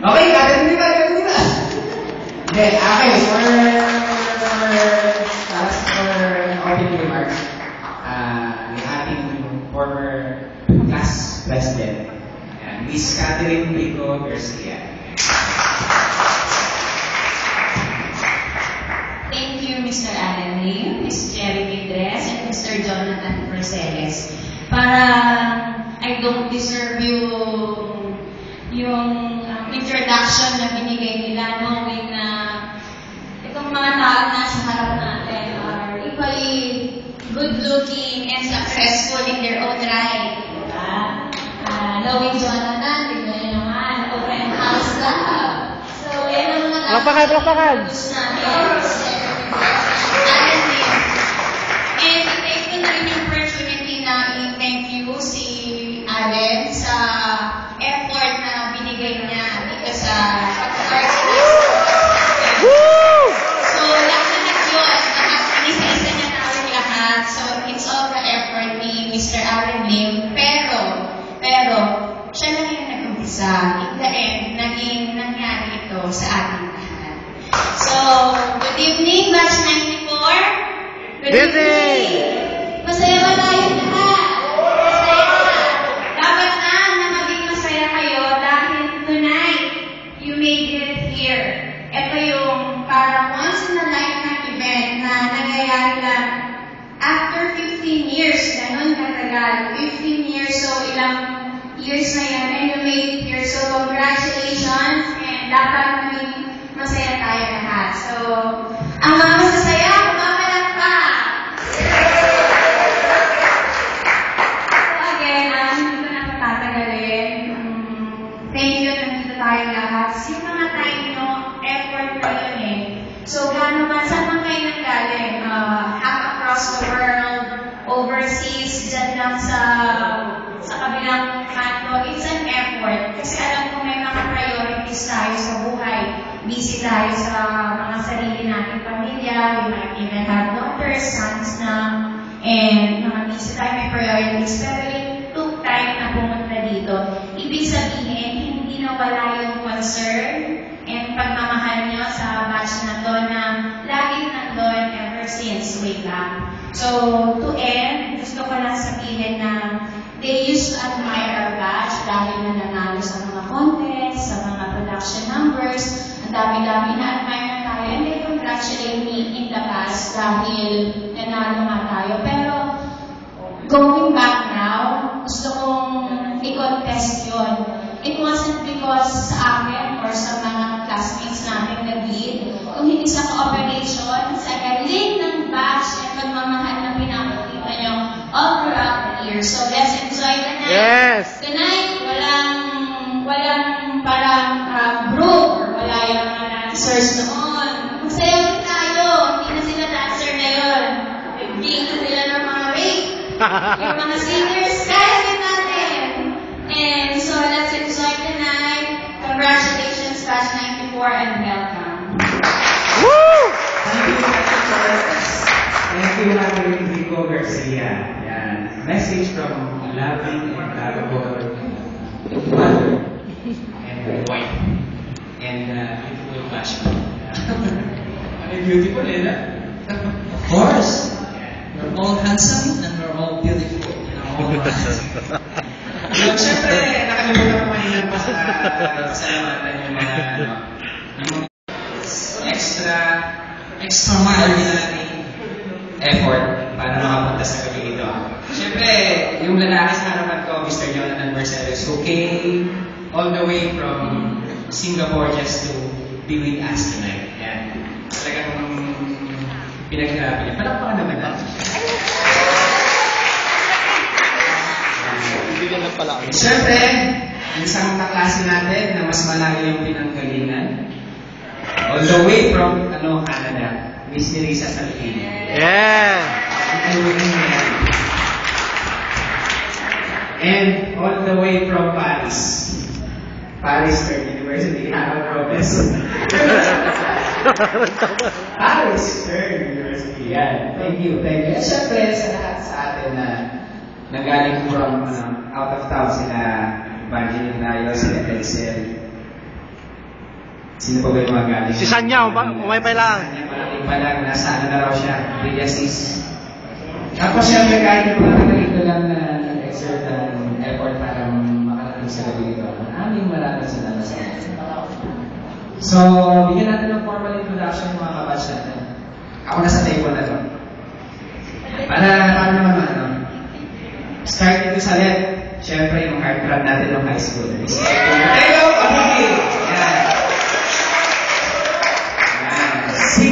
Okay, kaya di ba? Okay, for opening remarks, yung ating former class president, Miss Catherine Pico Garcia. Thank you, Mr. Alan Lim, Ms. Jerry Midres, and Mr. Jonathan Mercedes. Para I don't deserve yung introduction na binigay nila, knowing na itong mga tao na sa harap natin are equally good-looking and successful in their own right. Diba? Knowing Jonathan, diba yun naman, open house lab. So, yan ang mga Lapakan! And take ko na rin yung opportunity na i-thank you si Allen sa effort na binigay niya dito sa pag-organize. So, lahat yun, isa-isa niya tawag lahat. So, it's all the effort ni Mr. Allen Lim. Pero, siya lang yung nag-umpisa. In the end, naging nangyari ito sa ating lahat. So, good evening, Batch 94. Good evening! Masaya ba tayo lahat? Masaya! Dapat na maging masaya kayo dahil tonight, you made it here. Ito yung parang once in a lifetime event na nangyayari lang after 15 years, ganun katagal. 15 years, so ilang years na yan, and you made it here. So congratulations, and dapat maging masaya tayo lahat. So, ang mga masasaya, so, gano'n man, saan man kayo nanggaling? Half across the world, overseas, dyan lang sa kabilang kanto, it's an effort. Kasi alam ko may mga priorities tayo sa buhay. Busy tayo sa mga sarili nating pamilya. We might even have daughters, sons na, and mga busy tayo, may priorities. Pero it took time na pumunta dito. Ibig sabihin, hindi nawala yung concern and pagmamahal niyo sa batch na to na laging nandun ever since way back. So, to end, gusto ko lang sabihin na they used to admire our batch dahil nananalo sa mga contest, sa mga production numbers, ang dami-dami na admire na tayo, and they congratulate me in the past dahil nanalo nga tayo. Pero, going back now, gusto kong i-contest yun. It wasn't because sa akin or sa mga classmates natin nag-lead, kung hindi sa cooperation, sa galing ng batch at pagmamahal na pinapakita nyo all throughout the year. So let's enjoy the night. Yes! Tonight, walang parang group or wala yung mga dancers noon. Magsayaw tayo. Hindi na sila dancer ngayon. Nag-gain na sila ng mga rape. Yung mga singers, kaya din natin. And so let's enjoy the night. Congratulations, Batch 94, and welcome. Woo! Thank you, Catherine Pico Garcia. Yan. Message from a loving and lovable mother and wife and beautiful passion. Ano beautiful, eh? Of course. We're all handsome and we're all beautiful in our own ways. So, syempre, nakalimutan ko kanina pa sa pasalamatan yung mga extraordinary effort para makapunta sa gabi ito. Syempre, yung lalaki sa harapan ko, Mr. Jonathan Mercedes, who came all the way from Singapore just to be with us tonight. Yan. Talagang pinagkarabi niya. Palakpakan naman natin. Siyempre, ang isang kaklase natin na mas malayo yung pinanggalingan. All the way from Canada, Miss Teresa Salpino. Yeah! And all the way from Paris, Third University, Harold Robes. Paris Third University, yan. Thank you. At syempre, sa lahat sa atin na nagaling from out of town, sila Evangeline Tayo, sila Edsel, Sino pa ba yung mga galing? Si Sanya, umay pa lang. Sanya, parating pa lang. Nasa ano na raw siya, Villasis. Tapos siyempre kahit yung mga tagalito lang na nag-exert ng effort para makarating sa gabi ito. Maraming salamat sa inyo. So, bigyan natin ng formal introduction yung mga kabatch natin. Ako na sa table na to. Para naman ano. Start dito sa left. Siyempre yung heartthrob natin ng high school. Hello, Kabigi!